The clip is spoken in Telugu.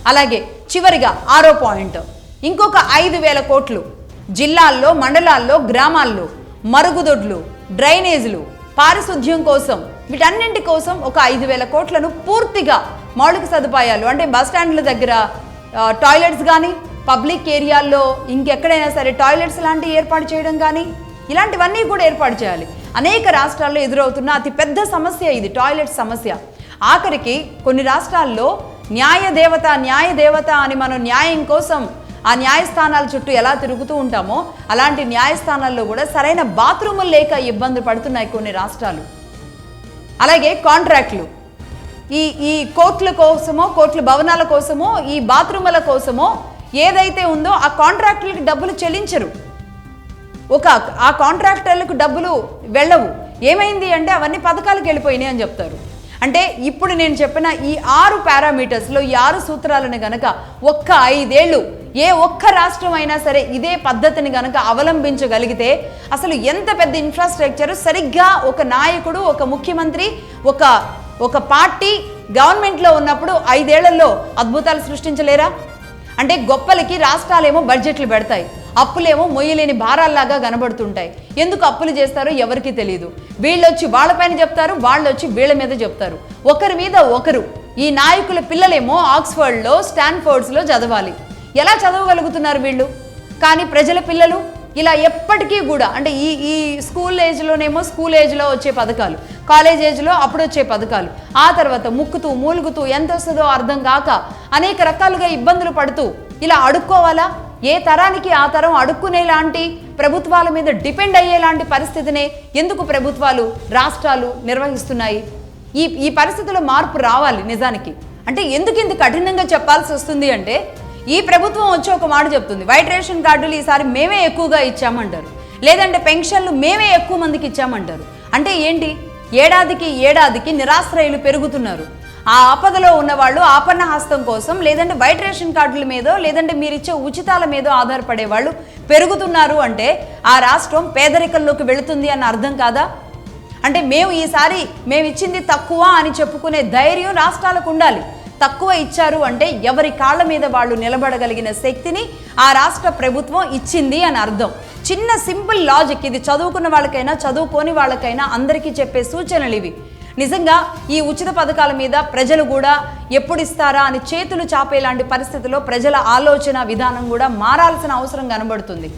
అలాగే చివరిగా 6వ పాయింట్, ఇంకొక 5,000 కోట్లు జిల్లాల్లో, మండలాల్లో, గ్రామాల్లో మరుగుదొడ్లు, డ్రైనేజీలు, పారిశుద్ధ్యం కోసం, వీటన్నింటి కోసం ఒక 5,000 కోట్లను పూర్తిగా మౌలిక సదుపాయాలు అంటే బస్టాండ్ల దగ్గర టాయిలెట్స్ కానీ, పబ్లిక్ ఏరియాల్లో ఇంకెక్కడైనా సరే టాయిలెట్స్ లాంటివి ఏర్పాటు చేయడం కానీ, ఇలాంటివన్నీ కూడా ఏర్పాటు చేయాలి. అనేక రాష్ట్రాల్లో ఎదురవుతున్న అతి పెద్ద సమస్య ఇది, టాయిలెట్ సమస్య. ఆఖరికి కొన్ని రాష్ట్రాల్లో న్యాయదేవత అని మనం న్యాయం కోసం ఆ న్యాయస్థానాల చుట్టూ ఎలా తిరుగుతూ ఉంటామో అలాంటి న్యాయస్థానాల్లో కూడా సరైన బాత్రూములు లేక ఇబ్బంది పడుతున్నాయి కొన్ని రాష్ట్రాలు. అలాగే కాంట్రాక్ట్లు, ఈ కోర్టుల కోసమో, కోర్టుల భవనాల కోసమో, ఈ బాత్రూముల కోసమో ఏదైతే ఉందో ఆ కాంట్రాక్టులకు డబ్బులు చెల్లించరు. ఆ కాంట్రాక్టర్లకు డబ్బులు వెళ్ళవు. ఏమైంది అంటే అవన్నీ పథకాలకు వెళ్ళిపోయినాయి అని చెప్తారు. అంటే ఇప్పుడు నేను చెప్పిన ఈ 6 పారామీటర్స్లో, ఈ 6 సూత్రాలను గనక ఒక్క 5 ఏళ్ళు ఏ ఒక్క రాష్ట్రం అయినా సరే ఇదే పద్ధతిని గనక అవలంబించగలిగితే అసలు ఎంత పెద్ద ఇన్ఫ్రాస్ట్రక్చర్, సరిగ్గా ఒక నాయకుడు, ఒక ముఖ్యమంత్రి, ఒక పార్టీ గవర్నమెంట్లో ఉన్నప్పుడు 5 ఏళ్లలో అద్భుతాలు సృష్టించలేరా? అంటే గొప్పలకి రాష్ట్రాలేమో బడ్జెట్లు పెడతాయి, అప్పులేమో మొయ్యలేని భారాల్లాగా కనబడుతుంటాయి. ఎందుకు అప్పులు చేస్తారో ఎవరికి తెలియదు. వీళ్ళొచ్చి వాళ్ళపైన చెప్తారు, వాళ్ళొచ్చి వీళ్ళ మీద చెప్తారు, ఒకరి మీద ఒకరు. ఈ నాయకుల పిల్లలేమో ఆక్స్ఫర్డ్లో, స్టాన్ఫోర్డ్స్లో చదవాలి. ఎలా చదవగలుగుతున్నారు వీళ్ళు? కానీ ప్రజల పిల్లలు ఇలా ఎప్పటికీ కూడా అంటే ఈ స్కూల్ ఏజ్లోనేమో స్కూల్ ఏజ్లో వచ్చే పథకాలు, కాలేజ్ ఏజ్లో అప్పుడు వచ్చే పథకాలు, ఆ తర్వాత ముక్కుతూ మూలుగుతూ ఎంత వస్తుందో అర్థం కాక అనేక రకాలుగా ఇబ్బందులు పడుతూ ఇలా అడుక్కోవాలా? ఏ తరానికి ఆ తరం అడుక్కునేలాంటి, ప్రభుత్వాల మీద డిపెండ్ అయ్యేలాంటి పరిస్థితినే ఎందుకు ప్రభుత్వాలు, రాష్ట్రాలు నిర్వహిస్తున్నాయి? ఈ పరిస్థితిలో మార్పు రావాలి నిజానికి. అంటే ఎందుకు ఇంత కఠినంగా చెప్పాల్సి వస్తుంది అంటే, ఈ ప్రభుత్వం వచ్చి ఒక మాట చెప్తుంది, వైట్ రేషన్ కార్డులు ఈసారి మేమే ఎక్కువగా ఇచ్చామంటారు, లేదంటే పెన్షన్లు మేమే ఎక్కువ మందికి ఇచ్చామంటారు. అంటే ఏంటి? ఏడాదికి నిరాశ్రయులు పెరుగుతున్నారు. ఆ ఆపదలో ఉన్నవాళ్ళు ఆపన్న హస్తం కోసం, లేదంటే వైట్ రేషన్ కార్డుల మీదో, లేదంటే మీరిచ్చే ఉచితాల మీదో ఆధారపడే వాళ్ళు పెరుగుతున్నారు. అంటే ఆ రాష్ట్రం పేదరికంలోకి వెళుతుంది అన్న అర్థం కాదా? అంటే ఈసారి మేము ఇచ్చింది తక్కువ అని చెప్పుకునే ధైర్యం రాష్ట్రాలకు ఉండాలి. తక్కువ ఇచ్చారు అంటే ఎవరి కాళ్ళ మీద వాళ్ళు నిలబడగలిగిన శక్తిని ఆ రాష్ట్ర ప్రభుత్వం ఇచ్చింది అని అర్థం. చిన్న సింపుల్ లాజిక్ ఇది. చదువుకున్న వాళ్ళకైనా, చదువుకోని వాళ్ళకైనా అందరికీ చెప్పే సూచనలు ఇవి. నిజంగా ఈ ఉచిత పథకాల మీద ప్రజలు కూడా ఎప్పుడు ఇస్తారా అని చేతులు చాపేలాంటి పరిస్థితిలో ప్రజల ఆలోచన విధానం కూడా మారాల్సిన అవసరం కనబడుతుంది.